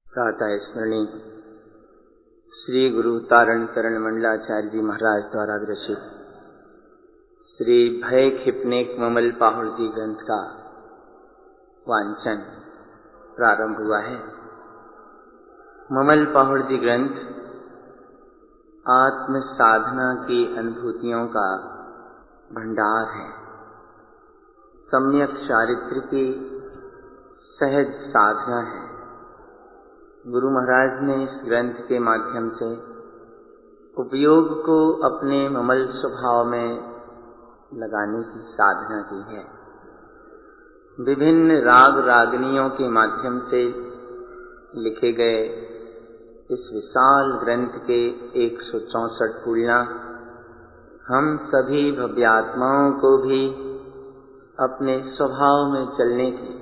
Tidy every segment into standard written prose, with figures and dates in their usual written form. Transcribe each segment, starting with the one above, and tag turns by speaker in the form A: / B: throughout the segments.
A: प्रातः स्मरणीय श्री गुरु तारण तरण मंडलाचार्य जी महाराज द्वारा विरचित श्री भय खिपनेक ममल पाहुड़ जी ग्रंथ का वांचन प्रारंभ हुआ है। ममल पाहुड़ जी ग्रंथ आत्म साधना की अनुभूतियों का भंडार है। सम्यक चारित्र की सहज साधना है। गुरु महाराज ने इस ग्रंथ के माध्यम से उपयोग को अपने ममल स्वभाव में लगाने की साधना की है। विभिन्न राग रागनियों के माध्यम से लिखे गए इस विशाल ग्रंथ के 164 फूलना हम सभी भव्यात्माओं को भी अपने स्वभाव में चलने की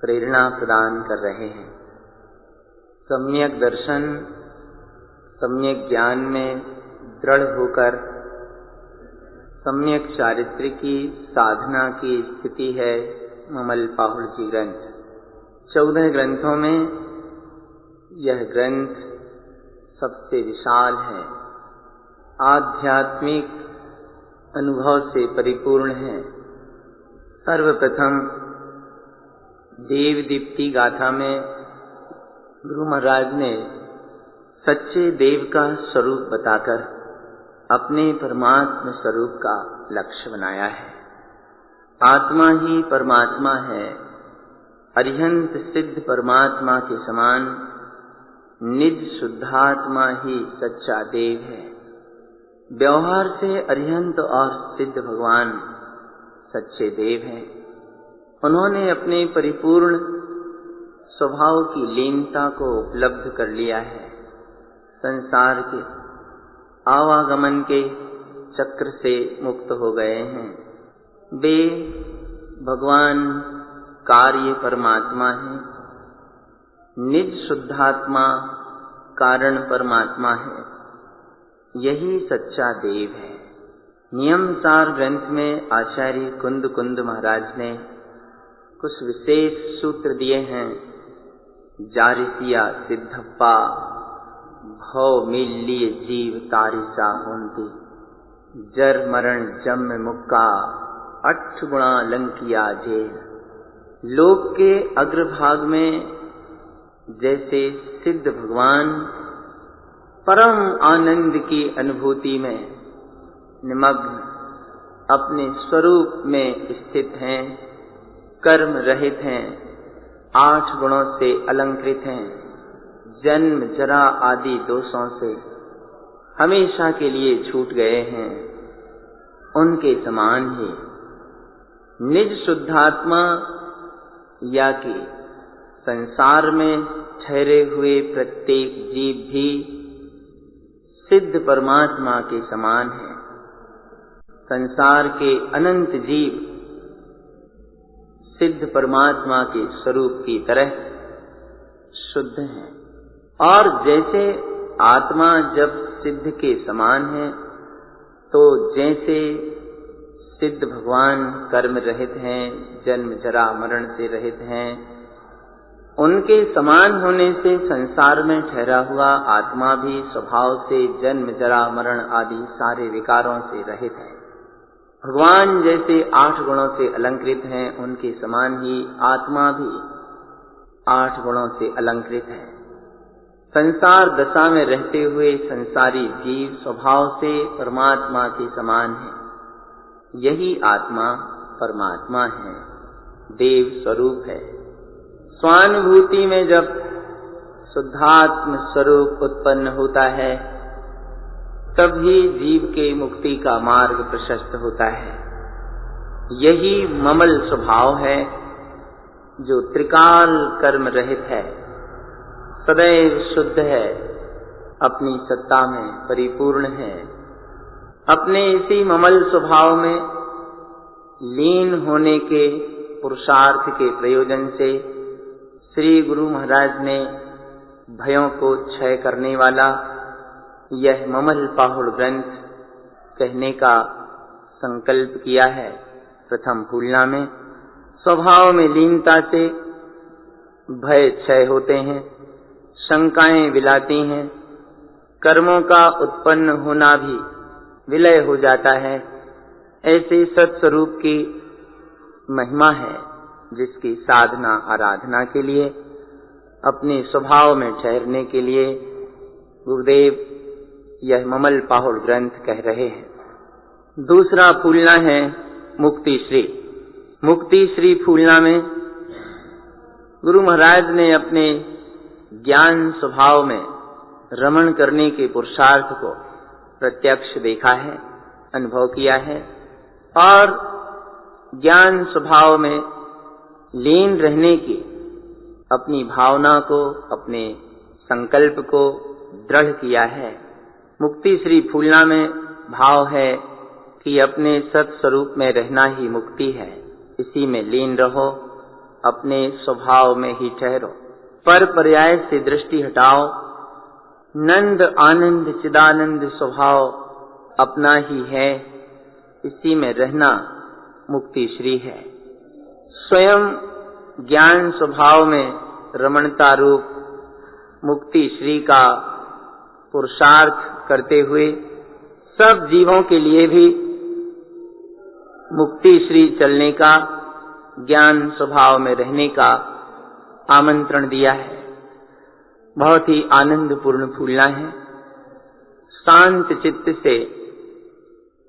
A: प्रेरणा प्रदान कर रहे हैं। सम्यक दर्शन सम्यक ज्ञान में दृढ़ होकर सम्यक चारित्र की साधना की स्थिति है ममल पाहुड़ जी ग्रंथ। 14 ग्रंथों में यह ग्रंथ सबसे विशाल है, आध्यात्मिक अनुभव से परिपूर्ण है। सर्वप्रथम देव दीप्ति गाथा में गुरु महाराज ने सच्चे देव का स्वरूप बताकर अपने परमात्मा स्वरूप का लक्ष्य बनाया है। आत्मा ही परमात्मा है। अरिहंत सिद्ध परमात्मा के समान निज शुद्धात्मा ही सच्चा देव है। व्यवहार से अरिहंत और सिद्ध भगवान सच्चे देव हैं। उन्होंने अपने परिपूर्ण स्वभाव की लीनता को उपलब्ध कर लिया है। संसार के आवागमन के चक्र से मुक्त हो गए हैं। वे भगवान कार्य परमात्मा हैं। निज शुद्धात्मा कारण परमात्मा है। यही सच्चा देव है। नियमसार ग्रंथ में आचार्य कुंद कुंद महाराज ने कुछ विशेष सूत्र दिए हैं। जारिसिया सिद्धप्पा भव मिलिय जीव तारिसा होंती जर मरण जम मुक्का 8 गुणा लंकिया जेल। लोक के अग्रभाग में जैसे सिद्ध भगवान परम आनंद की अनुभूति में निमग्न अपने स्वरूप में स्थित हैं, कर्म रहित हैं, 8 गुणों से अलंकृत हैं, जन्म जरा आदि दोषों से हमेशा के लिए छूट गए हैं, उनके समान ही निज शुद्धात्मा या कि संसार में ठहरे हुए प्रत्येक जीव भी सिद्ध परमात्मा के समान है। संसार के अनंत जीव सिद्ध परमात्मा के स्वरूप की तरह शुद्ध हैं। और जैसे आत्मा जब सिद्ध के समान है, तो जैसे सिद्ध भगवान कर्म रहित हैं, जन्म जरा मरण से रहित हैं, उनके समान होने से संसार में ठहरा हुआ आत्मा भी स्वभाव से जन्म जरा मरण आदि सारे विकारों से रहित है। भगवान जैसे 8 गुणों से अलंकृत हैं, उनके समान ही आत्मा भी 8 गुणों से अलंकृत है। संसार दशा में रहते हुए संसारी जीव स्वभाव से परमात्मा के समान है। यही आत्मा परमात्मा है, देव स्वरूप है। स्वानुभूति में जब शुद्धात्म स्वरूप उत्पन्न होता है, तभी जीव के मुक्ति का मार्ग प्रशस्त होता है। यही ममल स्वभाव है जो त्रिकाल कर्म रहित है, सदैव शुद्ध है, अपनी सत्ता में परिपूर्ण है। अपने इसी ममल स्वभाव में लीन होने के पुरुषार्थ के प्रयोजन से श्री गुरु महाराज ने भयों को क्षय करने वाला यह ममल पाहुड़ ग्रंथ कहने का संकल्प किया है। प्रथम फूलना में स्वभाव में लीनता से भय क्षय होते हैं, शंकाएं विलाती हैं, कर्मों का उत्पन्न होना भी विलय हो जाता है। ऐसे सत्स्वरूप की महिमा है जिसकी साधना आराधना के लिए, अपने स्वभाव में ठहरने के लिए गुरुदेव यह ममल पाहुल ग्रंथ कह रहे हैं। दूसरा फूलना है मुक्ति श्री। मुक्ति श्री फूलना में गुरु महाराज ने अपने ज्ञान स्वभाव में रमण करने के पुरुषार्थ को प्रत्यक्ष देखा है, अनुभव किया है, और ज्ञान स्वभाव में लीन रहने की अपनी भावना को, अपने संकल्प को दृढ़ किया है। मुक्ति श्री फूलना में भाव है कि अपने सत्स्वरूप में रहना ही मुक्ति है, इसी में लीन रहो, अपने स्वभाव में ही ठहरो, पर पर्याय से दृष्टि हटाओ। नंद आनंद चिदानंद स्वभाव अपना ही है, इसी में रहना मुक्ति श्री है। स्वयं ज्ञान स्वभाव में रमणता रूप मुक्ति श्री का पुरुषार्थ करते हुए सब जीवों के लिए भी मुक्ति श्री चलने का, ज्ञान स्वभाव में रहने का आमंत्रण दिया है। बहुत ही आनंदपूर्ण फूलना है। शांत चित्त से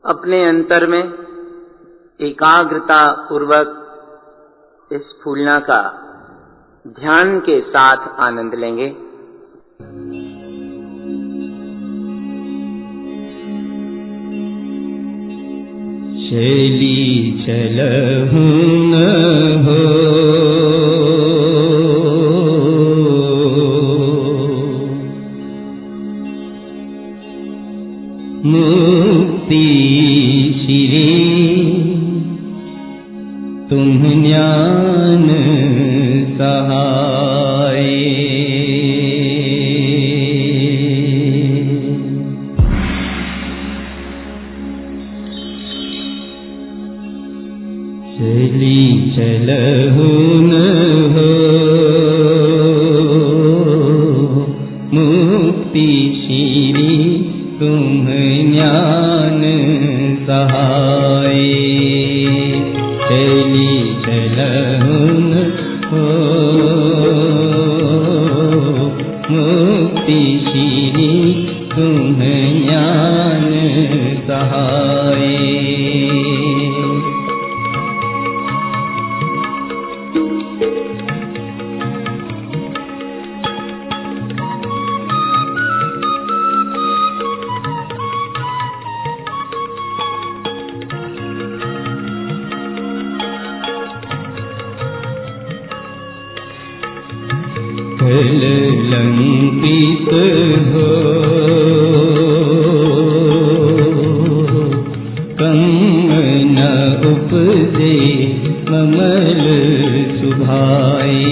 A: अपने अंतर में एकाग्रता पूर्वक इस फूलना का ध्यान के साथ आनंद लेंगे।
B: चली चलहु न हो मुक्ति श्री तुम ज्ञान सहाय। चली चलहु न हो मुक्ति श्री तुम ज्ञान सहाय। चली चलहु न हो मुक्ति श्री तुम ज्ञान सहाय। लंकित हो कंगन उपजे कमल सुभाए।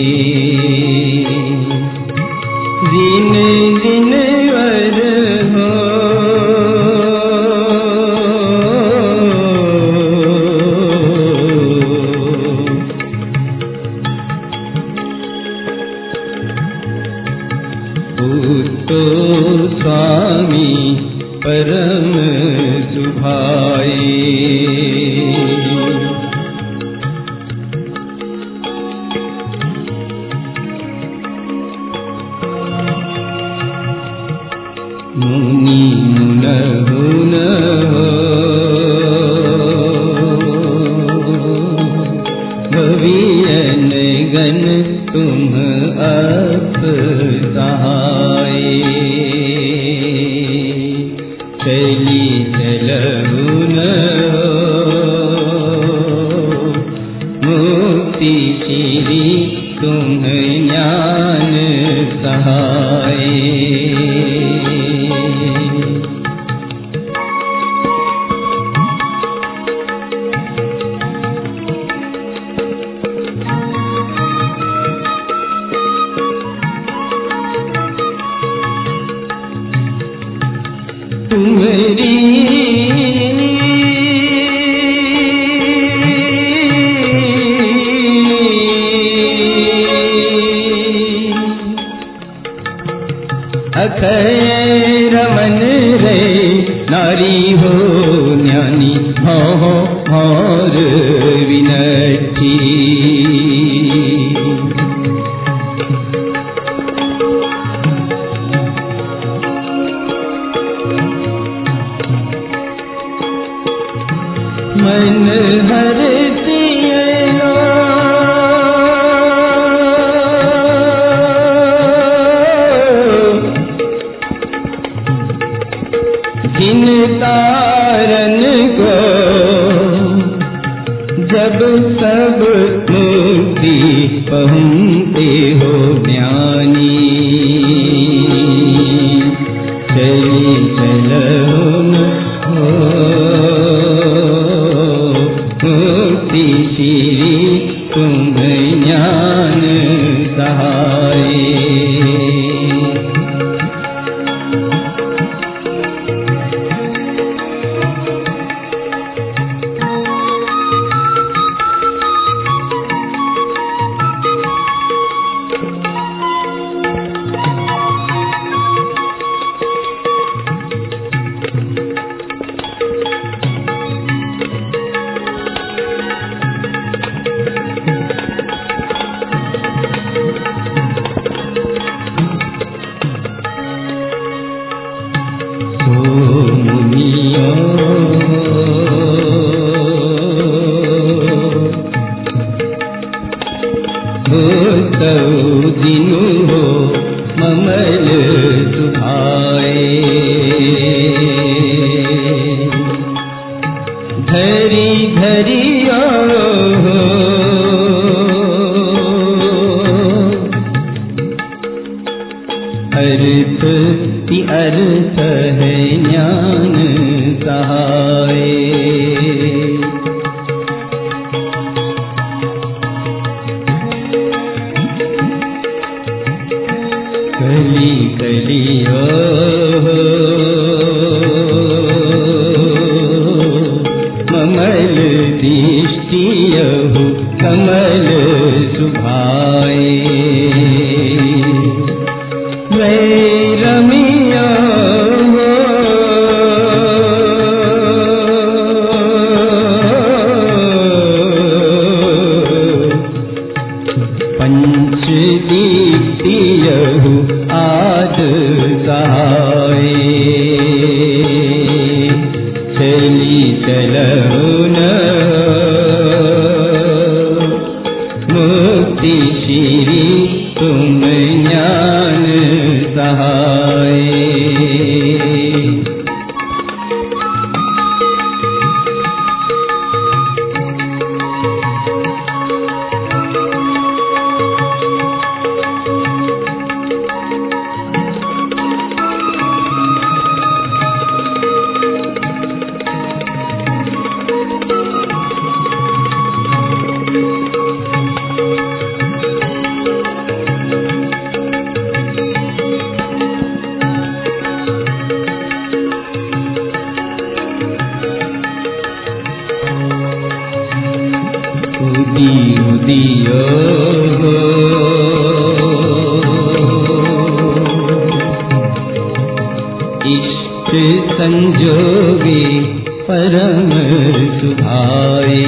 B: दिन दिन वर हो तो स्वामी परम सुभाए। मुनि मुनहु न भवियन गण तुम अप सहाय। चली चलहु न मुक्ति श्री तुम ज्ञान सहाय। तुम्हारी अखय रमन रे नारी हो ज्ञानी भौ और विनती। मन हरती जिन तारन को जब सब मुक्ति पहुँचते हो ज्ञानी। चली चलो हो मुक्ति श्री तुम ज्ञान सहाय। दिनु हो ममल सुभाए। धरी धरी अर्थ की अर्थ है ज्ञान सहाय। कली कली ममल दृष्टि कमल सुभाए। रमिया पंच दीप्तियहु आज सहाय। चली चलहु न मुक्ति श्री तुम ज्ञान सहाय। उदियो इष्ट संजोगे परम सुभाए।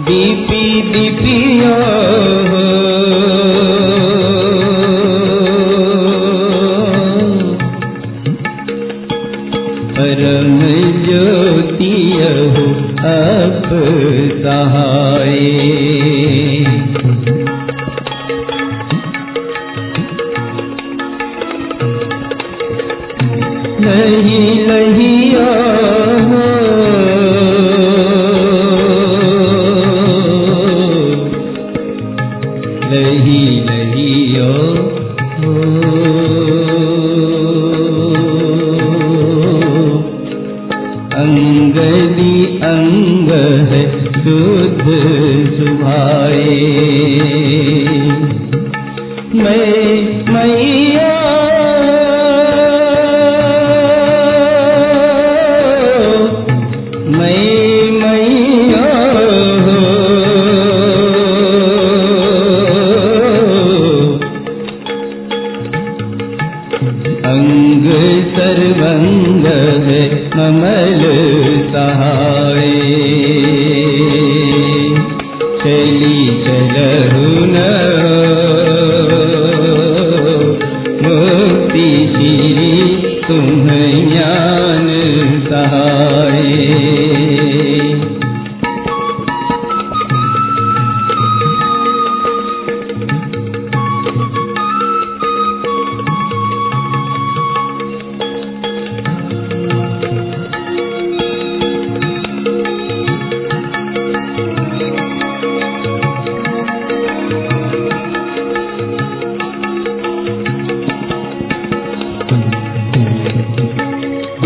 B: दीपी दीपियो परम ज्योतियहु अब सहाय। लही लहिया लही लहियो अंगदी अंग है शुद्ध सुभाए। मैया मैया चलहु न मुक्ति श्री तुम ज्ञान सहाय।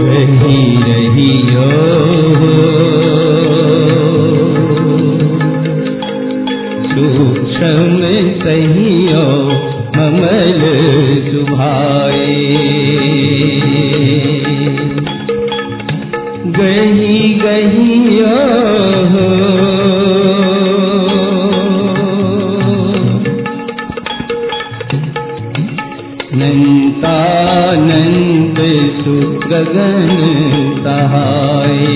B: रही रहियो सूक्ष्म सहियो ममल सुभाए। गही गहियो नंतानंद सुगगन सहाय।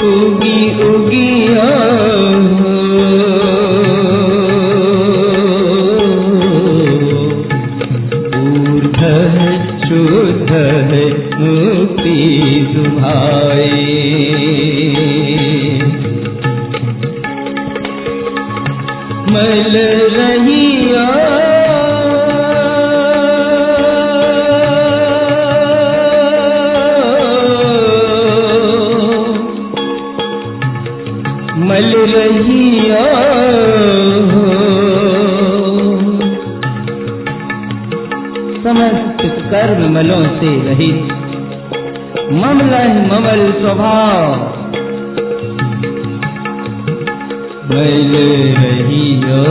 B: उगी उगिया ऊर्ध शुद्ध मुक्ति सुभाए। मल रहिया मल रहिया समस्त कर्म मलों से रहित ममलह ममल स्वभाव। मल रहियो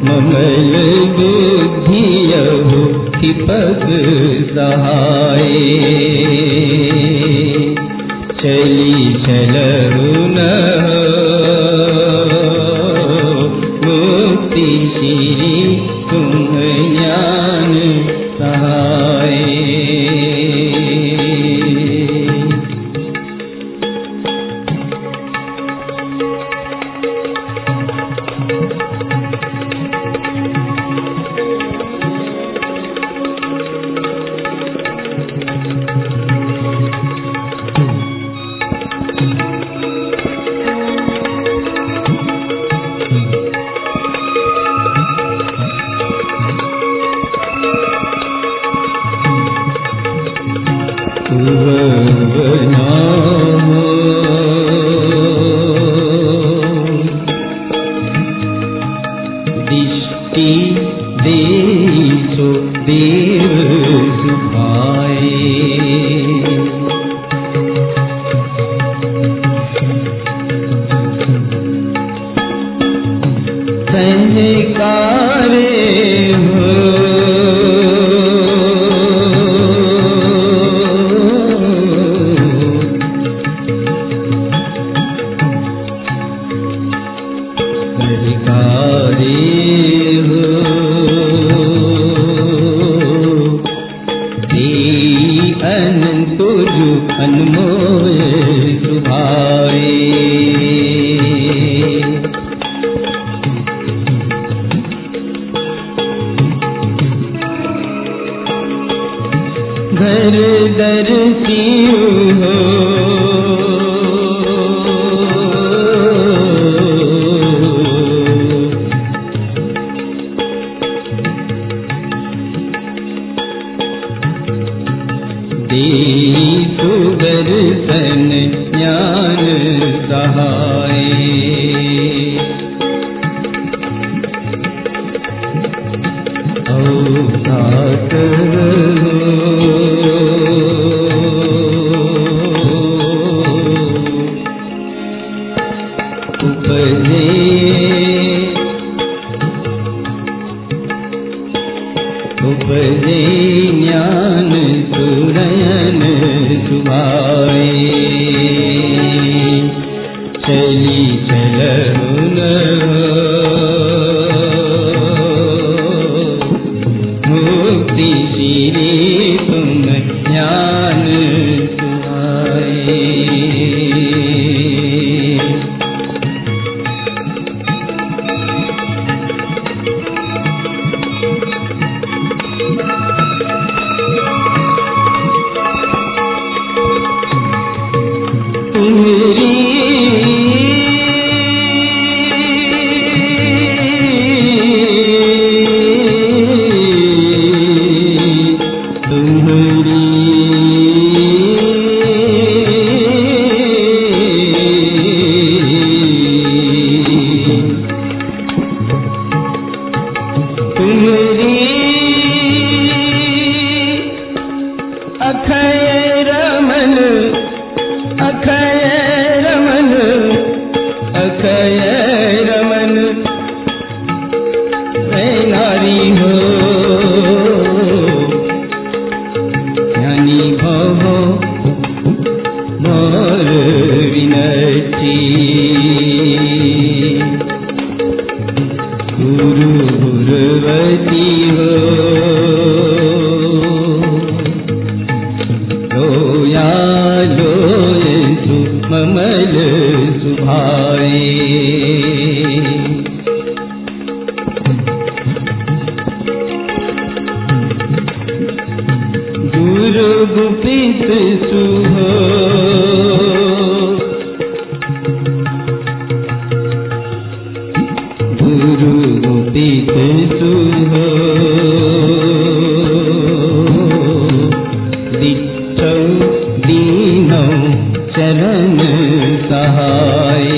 B: ममल बुद्धियहु क्षिपक सहाय। चली चलहु न मुक्ति श्री तुम ज्ञान सहाय। दिष्टि देसो देव सुभाए। सहकारे हो अनमोल सुभाए। घर दर सियो हो सुदर्शन ज्ञान सहाय। औघात गुरु मुदित सुहो दिच्छौ दीनौ चरण सहाय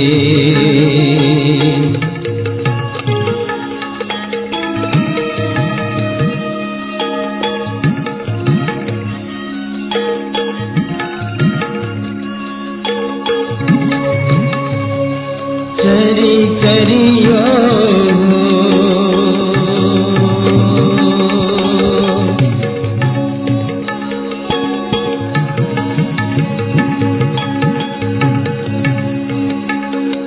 B: चरी चरियो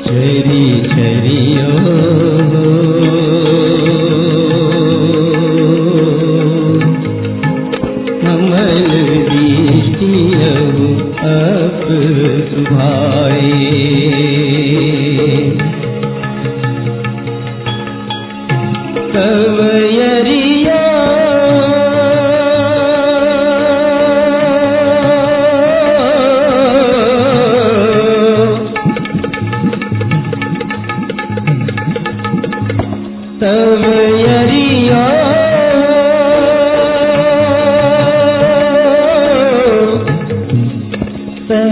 B: चरी चरियो कमल दृष्टियहु अप सुभाए कवयरिया तवयरिया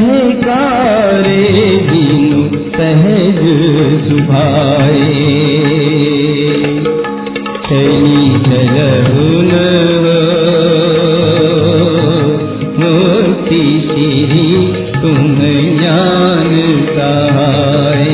B: सहकारे दीनु सहज सुभाए शनि जलहुन मोती श्री तुम ज्ञान सहाय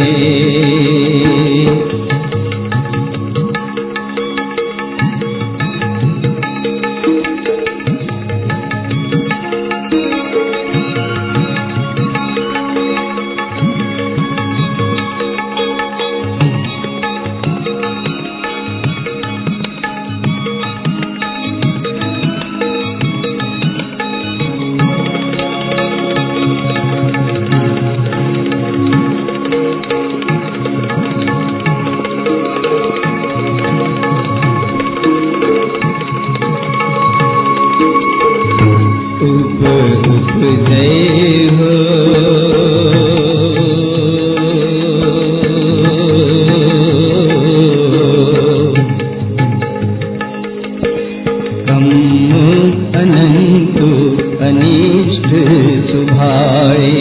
B: जय हो कम अनंतु अनिष्ट सुभाए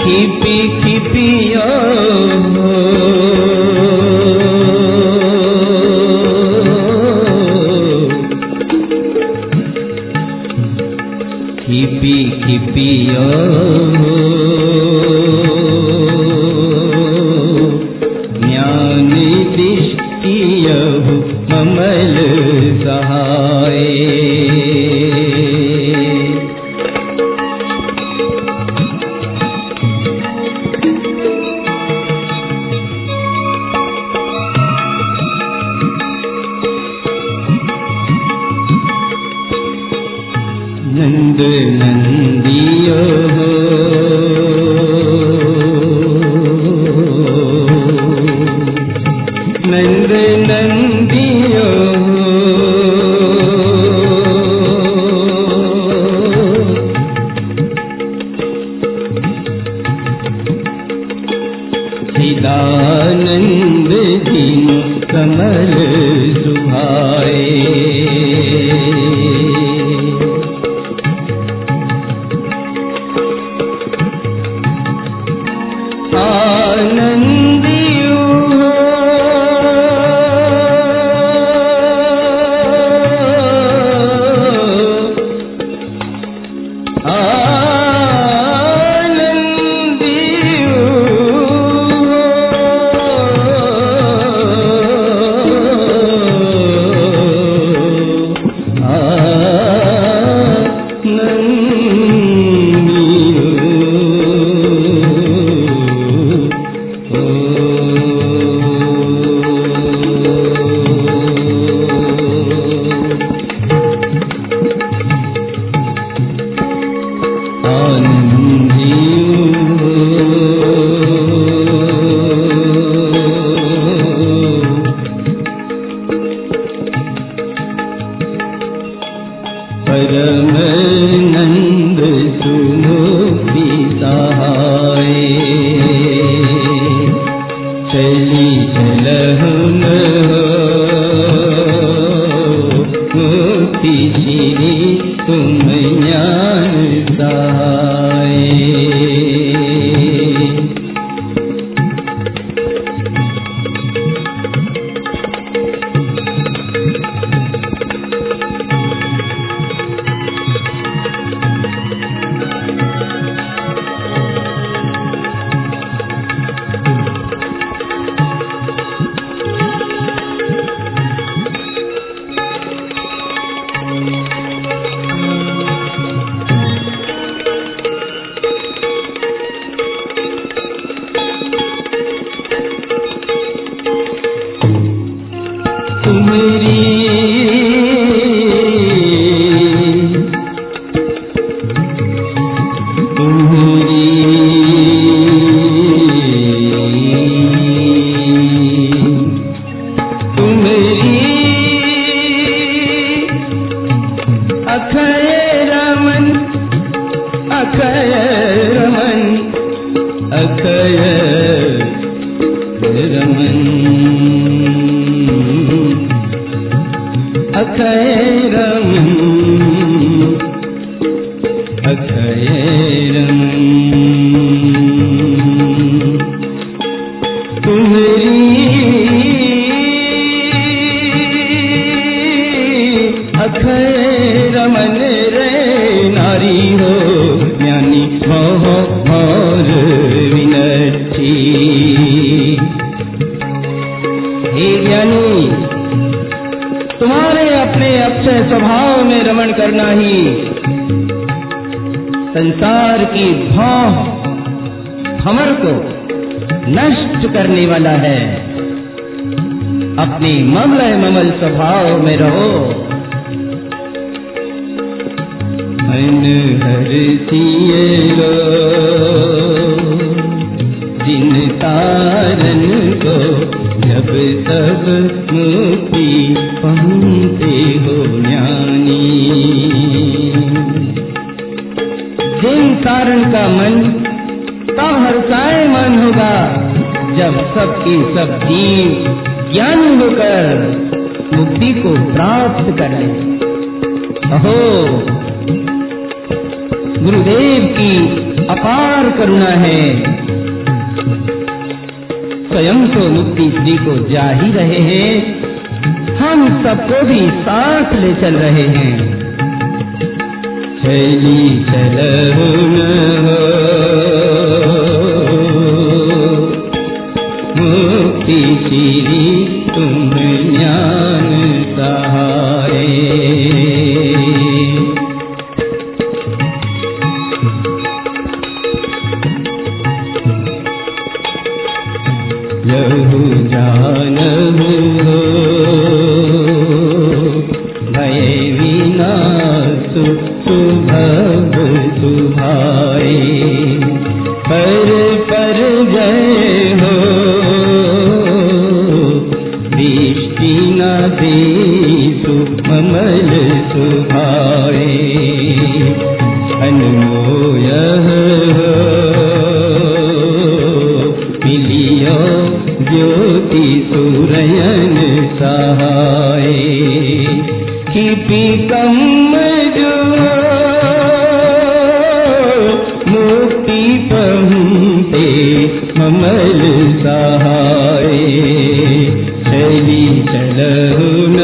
B: खिपी खिपियो खिपी खिपियो ज्ञान दृष्टियहु कमल सहाय नंद नंदियो नंद नंदियो चिदानंद दीनु कमल सुभाए आनंदियो आनंदियो स्वभाव में रमण करना ही संसार की भंवर को नष्ट करने वाला है। अपने ममल स्वभाव में रहो। मन हर सिए जिन तारन को जब तब मुक्ति पहुँचते हो ज्ञानी। जिन तारण का मन तब हर्षाए मन होगा जब सबकी सब जीव ज्ञान होकर मुक्ति को प्राप्त करें। अहो, गुरुदेव की अपार करुणा है। स्वयं तो मुक्ति श्री को जा ही रहे हैं, हम सबको भी साथ ले चल रहे हैं। चली चलहु न मुक्ति श्री तुम ज्ञान सहारे। यहु जानहु भय विनाशु सुभग सुभाए। पर जय हो दृष्टि न देसु ममल सुभाए। अनमोय मिलियो ज्योति सूरयन सहाय। किपि कम जो मुक्ति पहुँचे ममल सहाय। चली चलहु न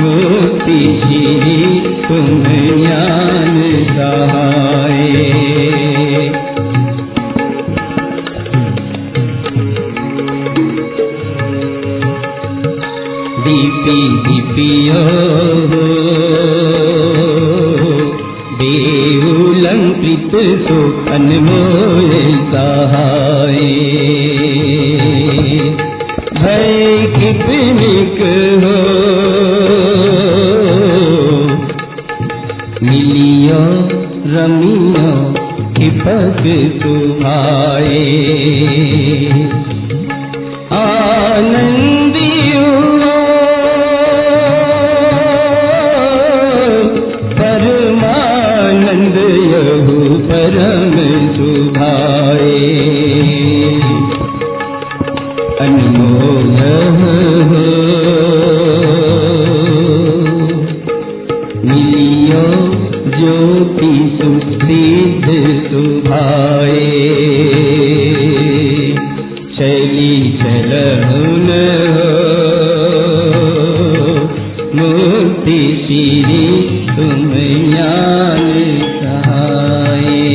B: मुक्ति श्री तुम ज्ञान सहाय। दीपी दीपियो देहुलंकृत सो अनमोल सहाय। भय किपनिक हो मिलियो रमियो किपक सुभाए। आनंदियो परमानंद यहु परम सुभाए। अनमोल मिलियो ज्योति सुसिद्ध सुभाए। चली चलहु न मुक्ति श्री तुम ज्ञान सहाय।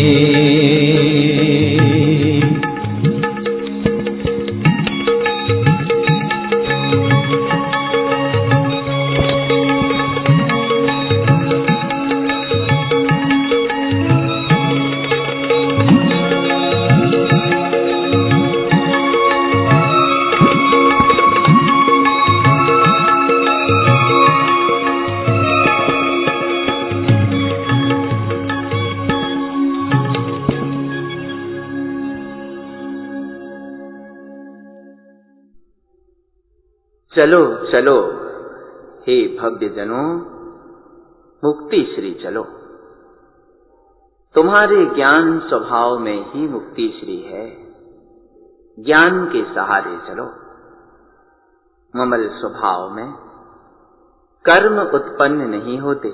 A: चलो चलो हे भव्य जनों, मुक्ति श्री चलो। तुम्हारे ज्ञान स्वभाव में ही मुक्ति श्री है। ज्ञान के सहारे चलो। ममल स्वभाव में कर्म उत्पन्न नहीं होते।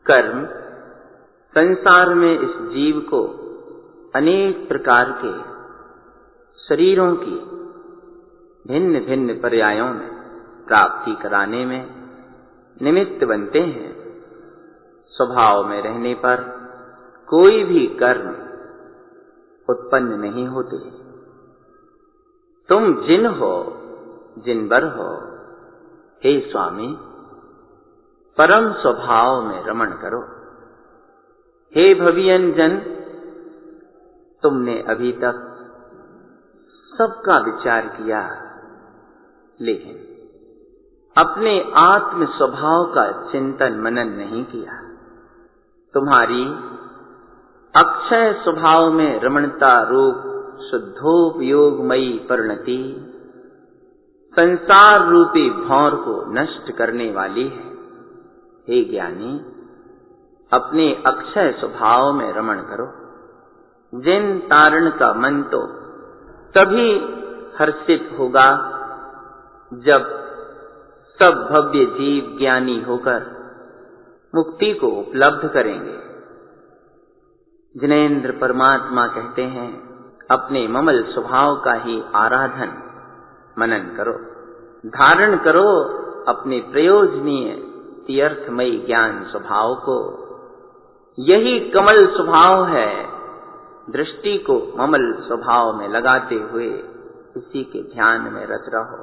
A: कर्म संसार में इस जीव को अनेक प्रकार के शरीरों की भिन्न भिन्न पर्यायों में प्राप्ति कराने में निमित्त बनते हैं। स्वभाव में रहने पर कोई भी कर्म उत्पन्न नहीं होते। तुम जिन हो, जिनवर हो, हे स्वामी, परम स्वभाव में रमण करो। हे भवियन जन, तुमने अभी तक सबका विचार किया, लेकिन अपने आत्म स्वभाव का चिंतन मनन नहीं किया। तुम्हारी अक्षय स्वभाव में रमणता रूप शुद्धोपयोगमयी परिणति संसार रूपी भौर को नष्ट करने वाली है। हे ज्ञानी, अपने अक्षय स्वभाव में रमण करो। जिन तारण का मन तो तभी हर्षित होगा जब सब भव्य जीव ज्ञानी होकर मुक्ति को उपलब्ध करेंगे। जिनेन्द्र परमात्मा कहते हैं, अपने ममल स्वभाव का ही आराधन मनन करो, धारण करो अपने प्रयोजनीय तीर्थमयी ज्ञान स्वभाव को। यही कमल स्वभाव है। दृष्टि को ममल स्वभाव में लगाते हुए इसी के ध्यान में रत रहो।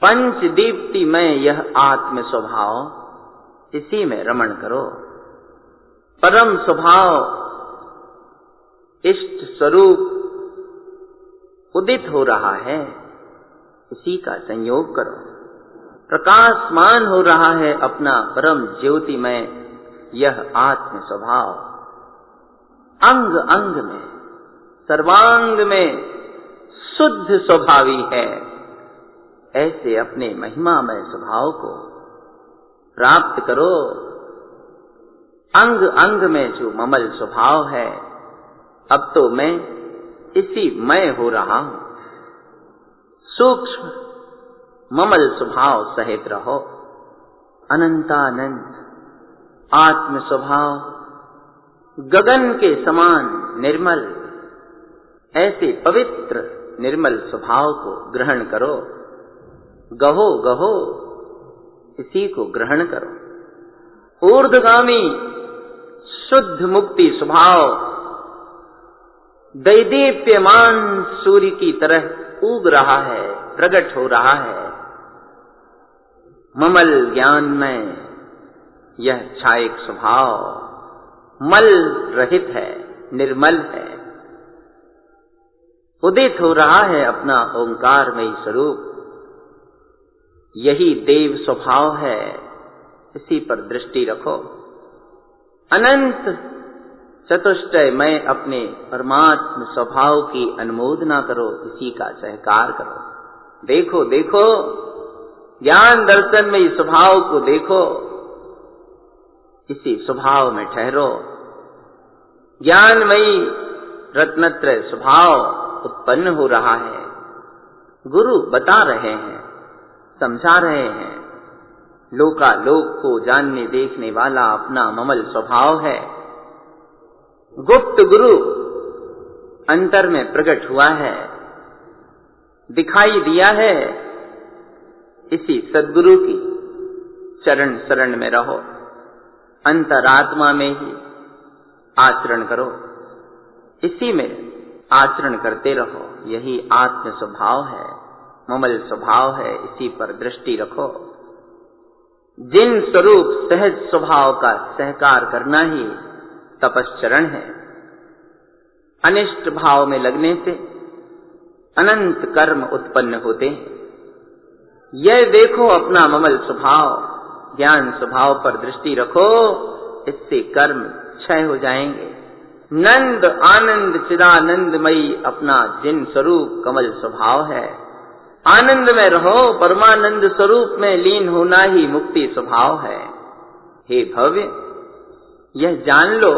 A: पंच दीप्ति में यह आत्म स्वभाव, इसी में रमण करो। परम स्वभाव इष्ट स्वरूप उदित हो रहा है, इसी का संयोग करो। प्रकाशमान हो रहा है अपना परम ज्योति में यह आत्म स्वभाव। अंग अंग में, सर्वांग में शुद्ध स्वभावी है। ऐसे अपने महिमामय स्वभाव को प्राप्त करो। अंग अंग में जो ममल स्वभाव है, अब तो मैं इसी मय हो रहा हूं। सूक्ष्म ममल स्वभाव सहित रहो। अनंतानंद आत्म स्वभाव गगन के समान निर्मल, ऐसे पवित्र निर्मल स्वभाव को ग्रहण करो। गहो गहो, इसी को ग्रहण करो। ऊर्ध्वगामी शुद्ध मुक्ति स्वभाव दैदीप्यमान सूर्य की तरह उग रहा है, प्रकट हो रहा है। ममल ज्ञान में यह छायक स्वभाव मल रहित है, निर्मल है। उदित हो रहा है अपना ओंकारमयी स्वरूप। यही देव स्वभाव है, इसी पर दृष्टि रखो। अनंत चतुष्टय में अपने परमात्म स्वभाव की अनुमोदना करो, इसी का सहकार करो। देखो देखो, ज्ञान दर्शन में इस स्वभाव को देखो, इसी स्वभाव में ठहरो। ज्ञानमयी रत्नत्रय स्वभाव उत्पन्न हो रहा है। गुरु बता रहे हैं, समझा रहे हैं। लोकालोक को जानने देखने वाला अपना ममल स्वभाव है। गुप्त गुरु अंतर में प्रकट हुआ है, दिखाई दिया है। इसी सद्गुरु की चरण शरण में रहो। अंतरात्मा में ही आचरण करो, इसी में आचरण करते रहो। यही आत्म स्वभाव है, ममल स्वभाव है, इसी पर दृष्टि रखो। जिन स्वरूप सहज स्वभाव का सहकार करना ही तपश्चरण है। अनिष्ट भाव में लगने से अनंत कर्म उत्पन्न होते हैं। यह देखो अपना ममल स्वभाव, ज्ञान स्वभाव पर दृष्टि रखो, इससे कर्म क्षय हो जाएंगे। नंद आनंद चिदानंदमयी अपना जिन स्वरूप कमल स्वभाव है, आनंद में रहो। परमानंद स्वरूप में लीन होना ही मुक्ति स्वभाव है। हे भव्य, यह जान लो,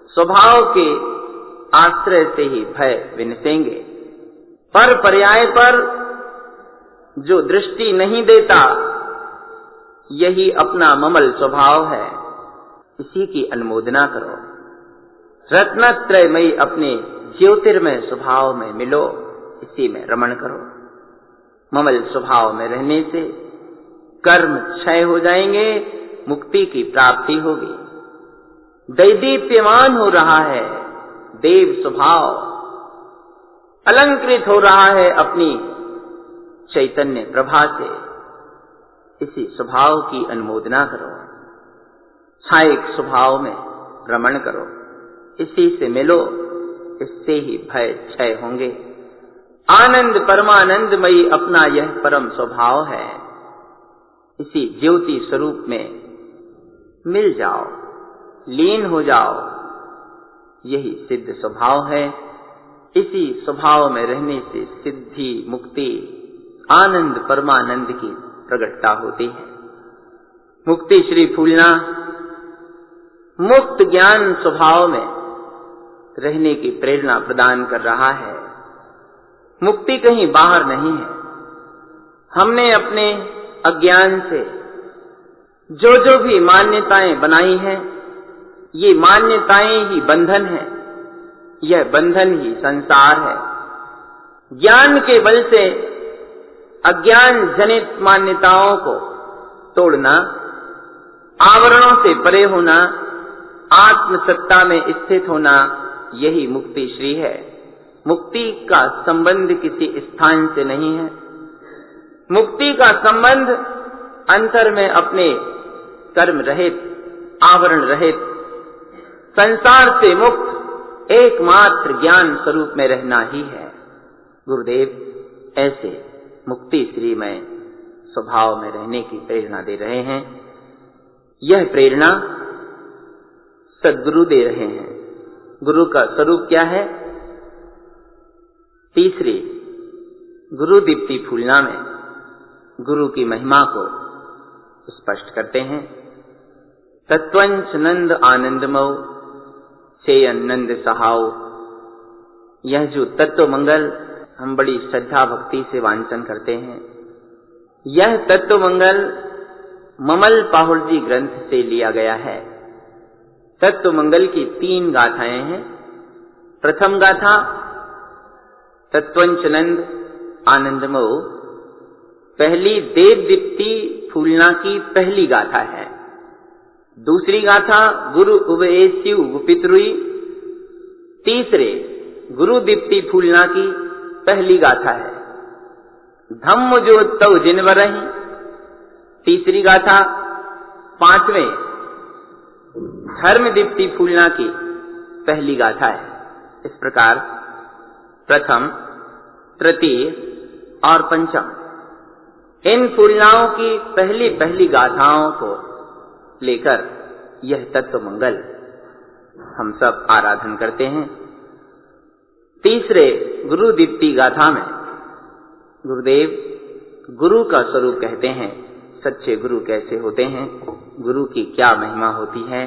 A: स्वभाव के आश्रय से ही भय विनसेंगे। पर पर्याय पर जो दृष्टि नहीं देता, यही अपना ममल स्वभाव है, इसी की अनुमोदना करो। रत्नत्रयमयी अपने ज्योतिर्मय स्वभाव में मिलो, इसी में रमण करो। ममल स्वभाव में रहने से कर्म क्षय हो जाएंगे, मुक्ति की प्राप्ति होगी। दैदीप्यमान हो रहा है देव स्वभाव, अलंकृत हो रहा है अपनी चैतन्य प्रभा से। इसी स्वभाव की अनुमोदना करो, छायक स्वभाव में भ्रमण करो, इसी से मिलो, इससे ही भय क्षय होंगे। आनंद परमानंदमयी अपना यह परम स्वभाव है, इसी ज्योति स्वरूप में मिल जाओ, लीन हो जाओ, यही सिद्ध स्वभाव है। इसी स्वभाव में रहने से सिद्धि, मुक्ति, आनंद परमानंद की प्रगटता होती है। मुक्ति श्री फूलना मुक्त ज्ञान स्वभाव में रहने की प्रेरणा प्रदान कर रहा है। मुक्ति कहीं बाहर नहीं है। हमने अपने अज्ञान से जो जो भी मान्यताएं बनाई हैं, ये मान्यताएं ही बंधन है, यह बंधन ही संसार है। ज्ञान के बल से अज्ञान जनित मान्यताओं को तोड़ना, आवरणों से परे होना, आत्मसत्ता में स्थित होना, यही मुक्ति श्री है। मुक्ति का संबंध किसी स्थान से नहीं है। मुक्ति का संबंध अंतर में अपने कर्म रहित, आवरण रहित, संसार से मुक्त एकमात्र ज्ञान स्वरूप में रहना ही है। गुरुदेव ऐसे मुक्ति श्री में स्वभाव में रहने की प्रेरणा दे रहे हैं। यह प्रेरणा सद्गुरु दे रहे हैं। गुरु का स्वरूप क्या है? तीसरी गुरु दीप्ति फूलना में गुरु की महिमा को स्पष्ट करते हैं। तत्वंच नंद आनंदमऊ चेयन नंद सहाऊ। यह जो तत्व मंगल हम बड़ी श्रद्धा भक्ति से वांछन करते हैं, यह तत्व मंगल ममल पाहुल जी ग्रंथ से लिया गया है। तत्व मंगल की 3 गाथाएं हैं। प्रथम गाथा तत्वंच नंद आनंदमऊ पहली देव दीप्ति फूलना की पहली गाथा है। दूसरी गाथा गुरु उबेस्यु गुपितरुई, तीसरे गुरु दीप्ति फूलना की पहली गाथा है। धम्म जो तव जिनवरहि, तीसरी गाथा। 5वें धर्म दीप्ति फूलना की पहली गाथा है। इस प्रकार प्रथम, तृतीय और पंचम इन फूलनाओं की पहली पहली गाथाओं को लेकर यह तत्व मंगल हम सब आराधन करते हैं। तीसरे गुरु दीप्ति गाथा में गुरुदेव गुरु का स्वरूप कहते हैं। सच्चे गुरु कैसे होते हैं, गुरु की क्या महिमा होती है,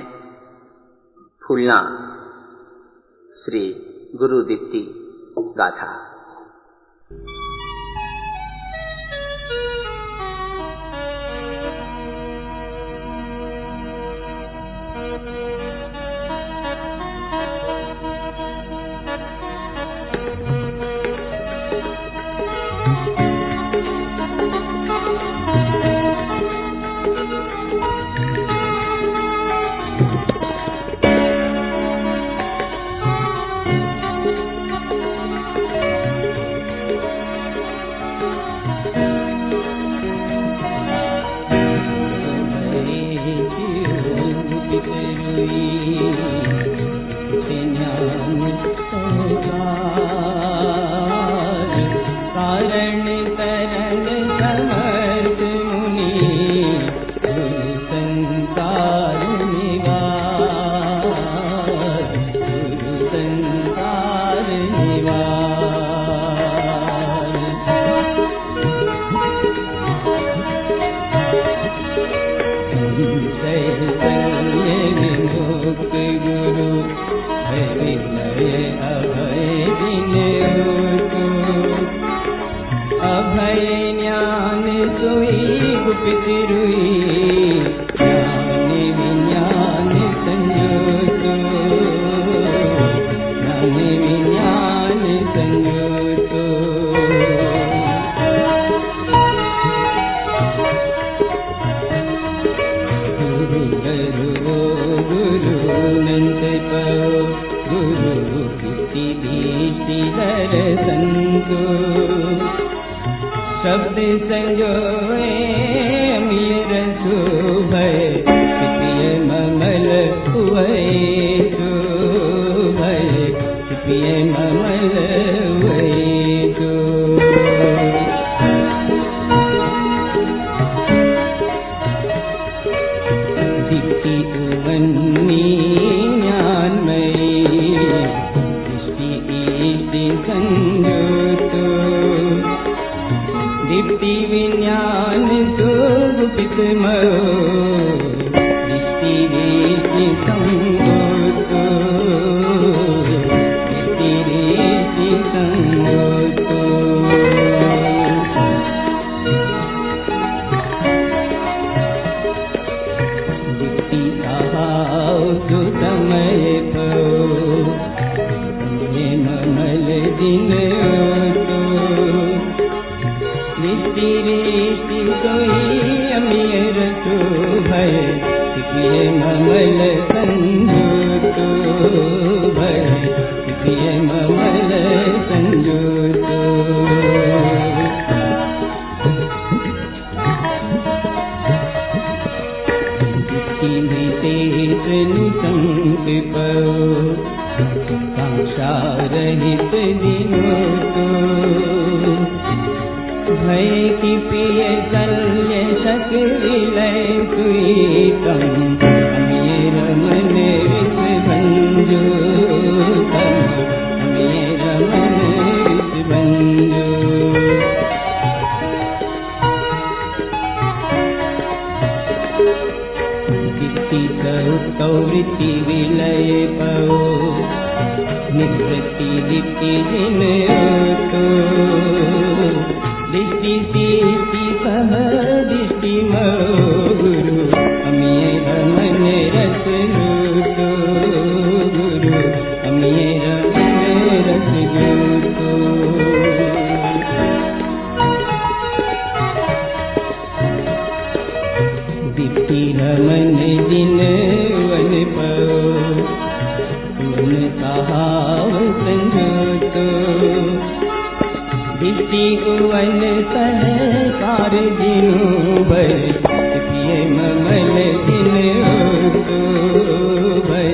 A: फूलना श्री गुरु दीप्ति गाथा।
B: शब्द संजोए भय पिय ममल हुए जो भय पिय ममल हुए जो दीप्ति उवन्नी ज्ञानमयी दृष्टि ईष्टि संयुक्त दीप्ति विज्ञान सुगुप्तमयो दृष्टि ईष्टि संयुक्त दृष्टि ईष्टि संयुक्त जो समय समय ममल दिन तो दृष्टि रीति सोई अमीर तो भय पिय ममल संयुक्त भय पिय ममल संयुक्त निसंग कांक्षा रहित दिनों तो भय की पिय शल्य शक्रिलय सुईतम अमीर मन विष भंजो अमीर मन विष भंजो कौवृत्ति विलय पो निवृत्ति दीप्ति जिन तो दृष्टि दीप्ति सह दृष्टि मो गुरु अमीर मन रस तो गुरु अमीर मन रस तो दीप्ति रमन दिन वन पो तुम कहाव संजोतो दीप्ति वन सहकार दिनु भय पिय ममल दिन तो भय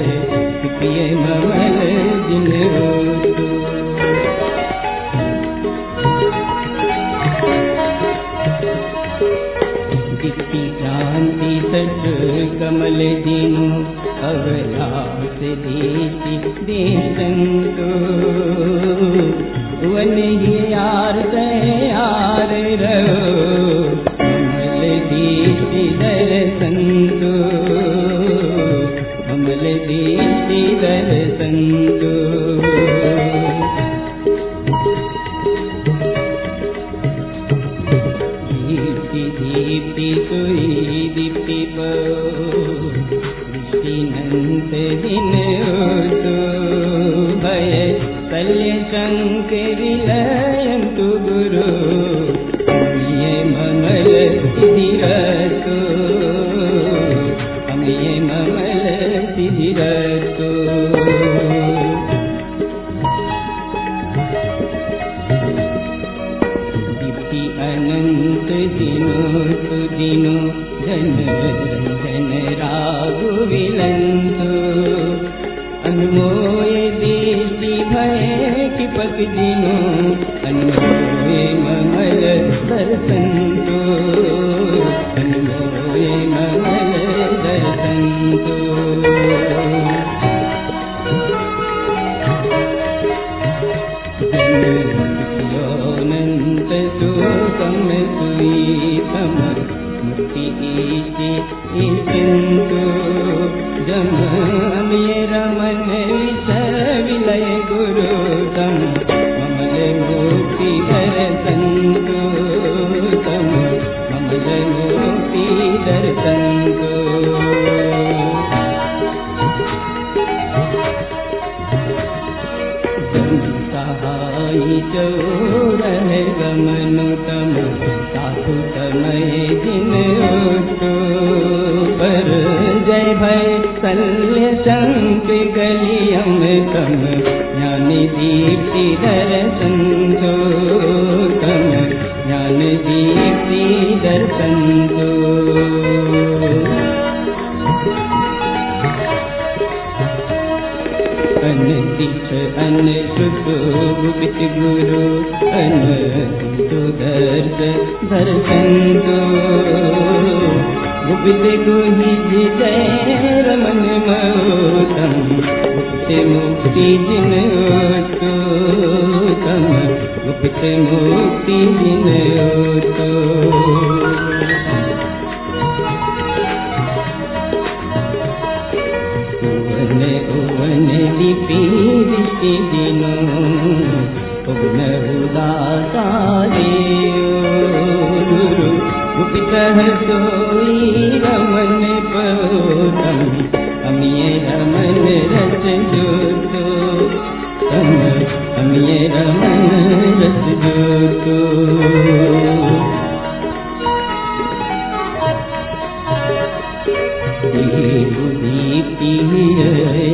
B: पिय ममल दिन तो दीप्ति क्रांति सच कमल दिनु अवलास देती देशंतो वन ही यार यार रहो कमल दीप्ति दर्शंतो कमल दीप्ति दर्शंतो दीप्ति सोई दीप्ति पो दृष्टि नंत दिन तो भय शल्य शंकर विलयन्तु गुरु अमीय ममल सिद्धिरतो अमीय ममल सिद्धिरतो अनंत दिनो जन जन रागु विलंतो अनमोय दृष्टि भय कि पक दिनो अनमोय ममल दर्शंतो अनमोय ममल दर्शंतो अनंत सुखम सुईतम मुक्ति ईशि ईशंतो जम अमीर मन विष विलय गुरु तम ममल मुक्ति दर्शंतो तम ममल मुक्ति दर्शंतो सहाई चौरह गमनु तम साधु समय जिन तो पर जय भय शल्य शंक गलियम तम ज्ञान दीप्ति दर्शंतो तम ज्ञान दीप्ति दर्शंतो दीक्ष अनश्रुत गुप्त गुरु अनंतो दर्श दर्शंतो गुप्त गुहि जय रमन मोतम गुप्त मुक्ति जिनोतो तम गुप्त मुक्ति जिनोतो उवन लिपि दृष्टि दिनो उवन उदासा गुरु गुप्त सोई रमन पोतम अमिये रमन रस जोतो तम अमिये रमन रस जोतो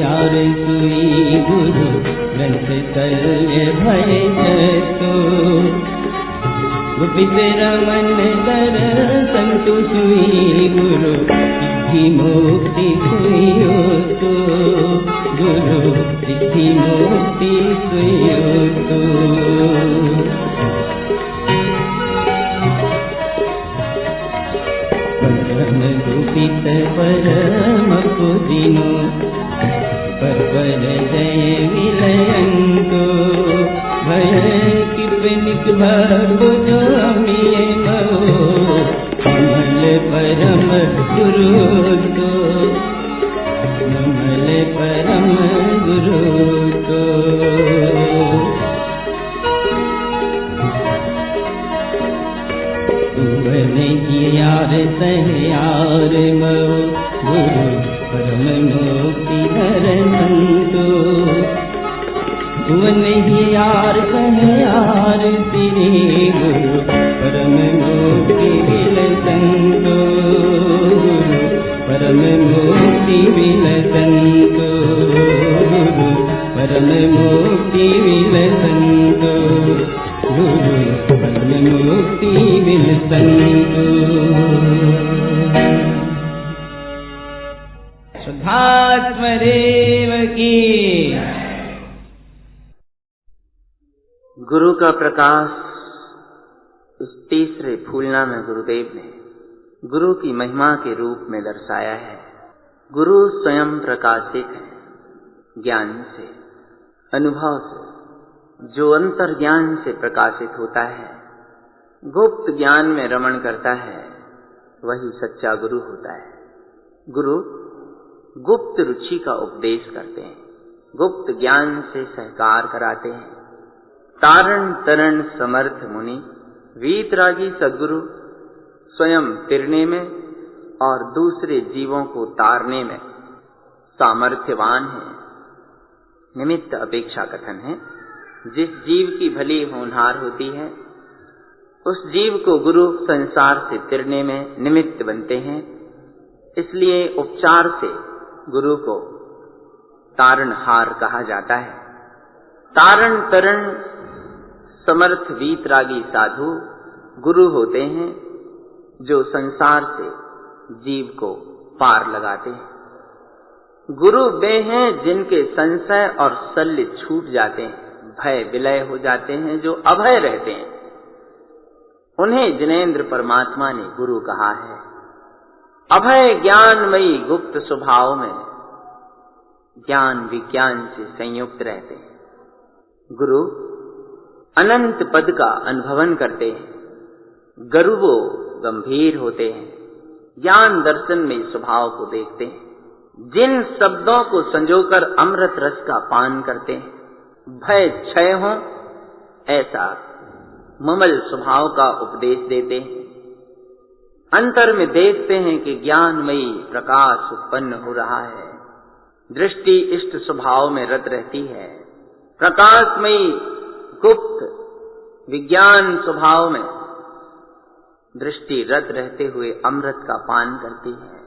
B: यार सुई गुरु ग्रंथ तल्य भय तो गुप्त रमन दर संतु सुई गुरु सिद्धि मुक्ति सुइयो तो गुरु सिद्धि मुक्ति सुइयो तो परम गुपित परम पुदिनो परपर जय विलयंतो भय किपनिक भगुजो अमिये मो कमल परम गुरु तो कमल परम गुरु तो यार सहयार मो गुरु परम मुक्ति धर संतो भुवन यार सहयार श्री गुरु परम मुक्ति विल संतो गुरु परम मुक्ति विल संतो गुरु परम मुक्ति विल संतो गुरु परम मुक्ति विल संतो शुद्धात्मदेव की।
A: गुरु का प्रकाश इस तीसरे फूलना में गुरुदेव ने गुरु की महिमा के रूप में दर्शाया है। गुरु स्वयं प्रकाशित है ज्ञान से, अनुभव से, जो अंतर ज्ञान से प्रकाशित होता है, गुप्त ज्ञान में रमण करता है, वही सच्चा गुरु होता है। गुरु गुप्त रुचि का उपदेश करते हैं, गुप्त ज्ञान से सहकार कराते हैं। तारण तरण समर्थ मुनि वीतरागी सद्गुरु स्वयं तिरने में और दूसरे जीवों को तारने में सामर्थ्यवान है। निमित्त अपेक्षा कथन है। जिस जीव की भली होनहार होती है उस जीव को गुरु संसार से तिरने में निमित्त बनते हैं। इसलिए उपचार से गुरु को तारणहार कहा जाता है। तारण तरण समर्थ वीतरागी साधु गुरु होते हैं जो संसार से जीव को पार लगाते हैं। गुरु वे हैं जिनके संशय और शल्य छूट जाते हैं, भय विलय हो जाते हैं, जो अभय रहते हैं। उन्हें जिनेंद्र परमात्मा ने गुरु कहा है। अभय ज्ञानमयी गुप्त स्वभाव में ज्ञान विज्ञान से संयुक्त रहते हैं। गुरु अनंत पद का अनुभवन करते हैं। गरुवो गंभीर होते हैं, ज्ञान दर्शन में स्वभाव को देखते हैं। जिन शब्दों को संजोकर अमृत रस का पान करते हैं, भय क्षय हो ऐसा ममल स्वभाव का उपदेश देते हैं। अंतर में देखते हैं कि ज्ञानमयी प्रकाश उत्पन्न हो रहा है। दृष्टि इष्ट स्वभाव में रत रहती है। प्रकाशमयी गुप्त विज्ञान स्वभाव में दृष्टि रत रहते हुए अमृत का पान करती है।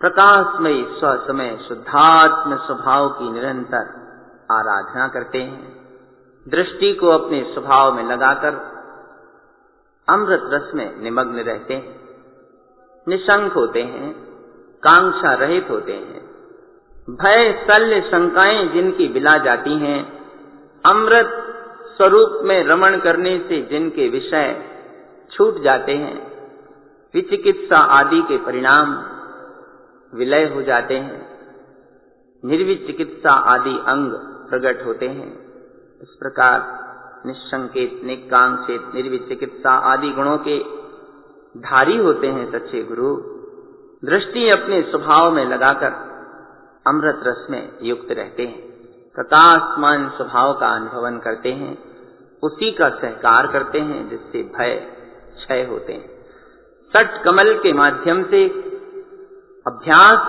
A: प्रकाशमयी स्वसमय शुद्धात्म स्वभाव की निरंतर आराधना करते हैं। दृष्टि को अपने स्वभाव में लगाकर अमृत रस में निमग्न रहते हैं। निशंक होते हैं, कांक्षा रहित होते हैं। भय शल्य शंकाएं जिनकी बिला जाती हैं, अमृत स्वरूप में रमण करने से जिनके विषय छूट जाते हैं, विचिकित्सा आदि के परिणाम विलय हो जाते हैं, निर्विचिकित्सा आदि अंग प्रकट होते हैं। इस प्रकार निशंकित, निकांक्षित, निर्विचिकित्सा आदि गुणों के धारी होते हैं सच्चे गुरु। दृष्टि अपने स्वभाव में लगाकर अमृत रस में युक्त रहते हैं, प्रकाशमान स्वभाव का अनुभवन करते हैं, उसी का सहकार करते हैं जिससे भय क्षय होते हैं। सट कमल के माध्यम से अभ्यास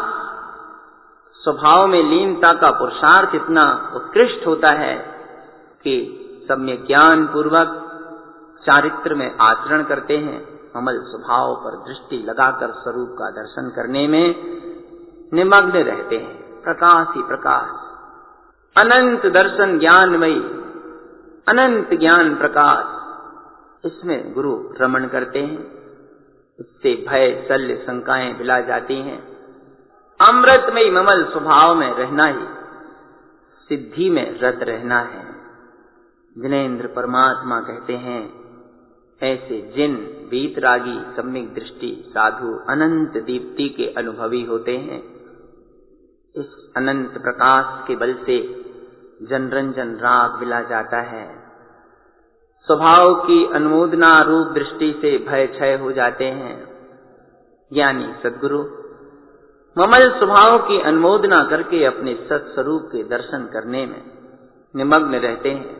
A: स्वभाव में लीनता का पुरुषार्थ इतना उत्कृष्ट होता है कि सम्यक ज्ञान पूर्वक चारित्र में आचरण करते हैं, अमल स्वभाव पर दृष्टि लगाकर स्वरूप का दर्शन करने में निमग्न रहते हैं। प्रकाश ही प्रकाश, अनंत दर्शन ज्ञानमयी, अनंत ज्ञान प्रकाश, इसमें गुरु रमण करते हैं। इससे भय शल्य शंकाएं बिला जाती हैं। अमृतमयी ममल स्वभाव में रहना ही सिद्धि में रत रहना है। जिनेन्द्र परमात्मा कहते हैं, ऐसे जिन वीतरागी सम्यक दृष्टि साधु अनंत दीप्ति के अनुभवी होते हैं, इस अनंत प्रकाश के बल से जनरंजन राग मिला जाता है। स्वभाव की अनुमोदना रूप दृष्टि से भय क्षय हो जाते हैं। ज्ञानी सद्गुरु ममल स्वभाव की अनुमोदना करके अपने सत्स्वरूप के दर्शन करने में निमग्न रहते हैं।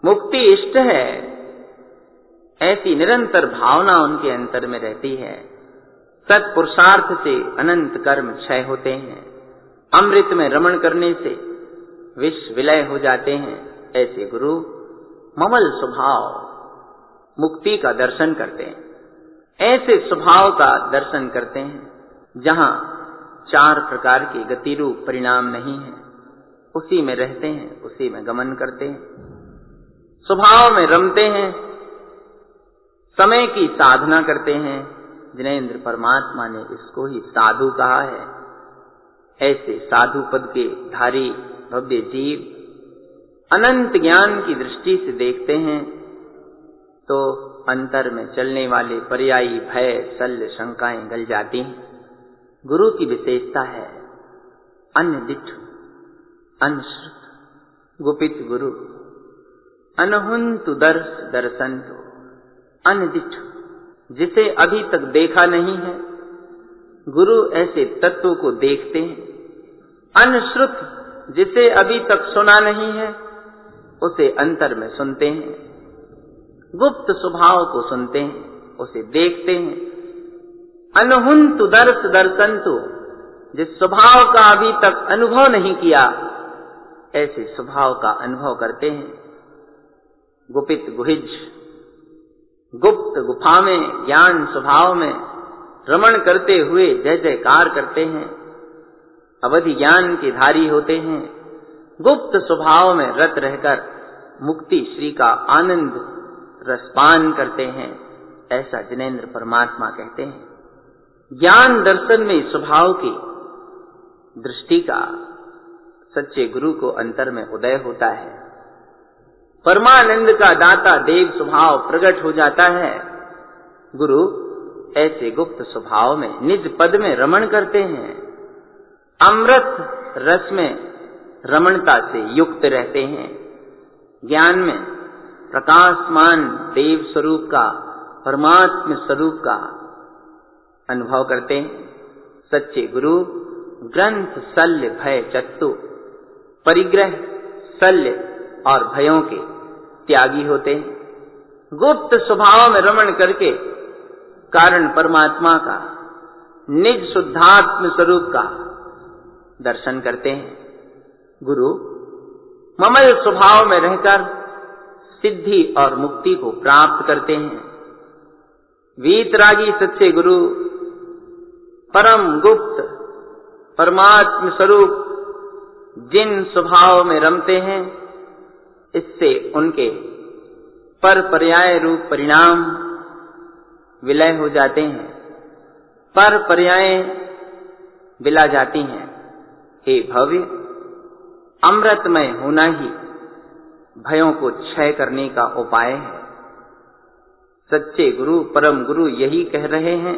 A: मुक्ति इष्ट है, ऐसी निरंतर भावना उनके अंतर में रहती है। सत्पुरुषार्थ से अनंत कर्म क्षय होते हैं। अमृत में रमण करने से विष विलय हो जाते हैं। ऐसे गुरु ममल स्वभाव मुक्ति का दर्शन करते हैं। ऐसे स्वभाव का दर्शन करते हैं जहां चार प्रकार के गति रूप परिणाम नहीं है, उसी में रहते हैं, उसी में गमन करते हैं, स्वभाव में रमते हैं, समय की साधना करते हैं। जिनेन्द्र परमात्मा ने इसको ही साधु कहा है। ऐसे साधु पद के धारी भव्य जीव अनंत ज्ञान की दृष्टि से देखते हैं तो अंतर में चलने वाले पर्यायी भय शल्य शंकाएं गल जाती हैं। गुरु की विशेषता है अन्यदिठ, अनश्रुत, गुपित गुरु, अनहुंतु दर्श दर्शंतु। अन्यदिठ, जिसे अभी तक देखा नहीं है, गुरु ऐसे तत्व को देखते हैं। अनश्रुत, जिसे अभी तक सुना नहीं है, उसे अंतर में सुनते हैं। गुप्त स्वभाव को सुनते हैं, उसे देखते हैं। अनहुंतु दर्श दर्शंतु, जिस स्वभाव का अभी तक अनुभव नहीं किया, ऐसे स्वभाव का अनुभव करते हैं। गुपित गुहिज, गुप्त गुफा में ज्ञान स्वभाव में रमण करते हुए जय जयकार करते हैं। अवधि ज्ञान के धारी होते हैं। गुप्त स्वभाव में रत रहकर मुक्ति श्री का आनंद रसपान करते हैं। ऐसा जिनेन्द्र परमात्मा कहते हैं। ज्ञान दर्शन में स्वभाव की दृष्टि का सच्चे गुरु को अंतर में उदय होता है। परमानंद का दाता देव स्वभाव प्रकट हो जाता है। गुरु ऐसे गुप्त स्वभाव में निज पद में रमण करते हैं। अमृत रस में रमणता से युक्त रहते हैं। ज्ञान में प्रकाशमान देव स्वरूप का, परमात्म स्वरूप का अनुभव करते हैं। सच्चे गुरु ग्रंथ शल्य भय चत्तु, परिग्रह शल्य और भयों के त्यागी होते हैं। गुप्त स्वभाव में रमण करके कारण परमात्मा का, निज शुद्धात्म स्वरूप का दर्शन करते हैं। गुरु ममल स्वभाव में रहकर सिद्धि और मुक्ति को प्राप्त करते हैं। वीतरागी सच्चे गुरु परम गुप्त परमात्म स्वरूप जिन स्वभाव में रमते हैं, इससे उनके पर पर्याय रूप परिणाम विलय हो जाते हैं, पर पर्याय विला जाती हैं। हे भव्य, अमृतमय होना ही भयों को क्षय करने का उपाय है। सच्चे गुरु, परम गुरु यही कह रहे हैं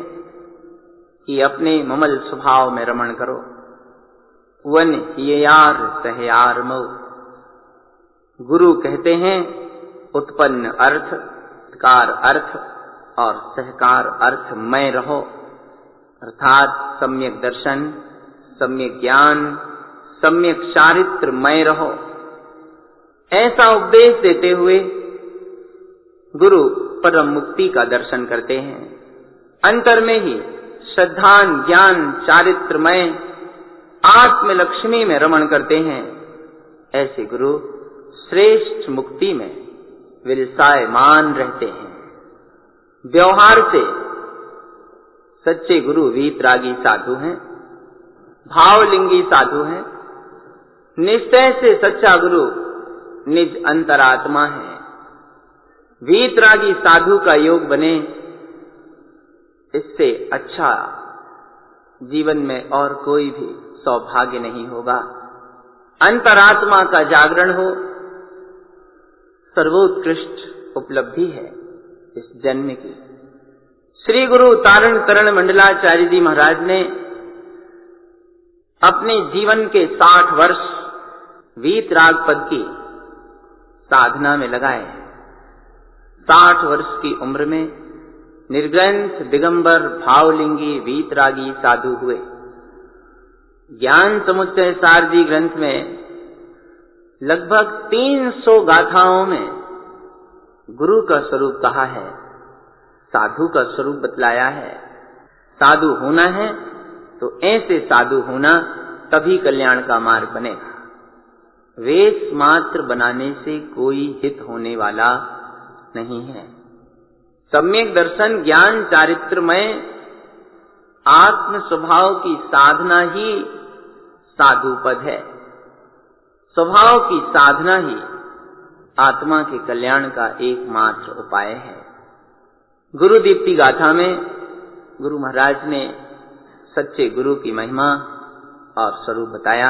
A: कि अपने ममल स्वभाव में रमण करो। वन ये यार सहयार मऊ। गुरु कहते हैं उत्पन्न अर्थ, कार अर्थ और सहकार अर्थ में रहो, अर्थात सम्यक दर्शन, सम्यक ज्ञान, सम्यक चारित्र में रहो। ऐसा उपदेश देते हुए गुरु परम मुक्ति का दर्शन करते हैं। अंतर में ही श्रद्धान, ज्ञान, चारित्रमय आत्मलक्ष्मी में रमण करते हैं। ऐसे गुरु श्रेष्ठ मुक्ति में विलसायमान रहते हैं। व्यवहार से सच्चे गुरु वीतरागी साधु हैं, भावलिंगी साधु हैं। निश्चय से सच्चा गुरु निज अंतरात्मा है। वीतरागी साधु का योग बने, इससे अच्छा जीवन में और कोई भी सौभाग्य नहीं होगा। अंतरात्मा का जागरण हो, सर्वोत्कृष्ट उपलब्धि है इस जन्म की। श्री गुरु तारण तरण मंडलाचार्य जी महाराज ने अपने जीवन के 60 वर्ष वीतराग पद की साधना में लगाए। 60 वर्ष की उम्र में निर्ग्रंथ दिगंबर भावलिंगी वीतरागी साधु हुए। ज्ञान समुच्चय सार जी ग्रंथ में लगभग 300 गाथाओं में गुरु का स्वरूप कहा है, साधु का स्वरूप बतलाया है। साधु होना है तो ऐसे साधु होना, तभी कल्याण का मार्ग बनेगा। वेश मात्र बनाने से कोई हित होने वाला नहीं है। सम्यक दर्शन, ज्ञान, चारित्रमय आत्म स्वभाव की साधना ही साधु पद है। स्वभाव की साधना ही आत्मा के कल्याण का एकमात्र उपाय है। गुरु दीप्ति गाथा में गुरु महाराज ने सच्चे गुरु की महिमा और स्वरूप बताया।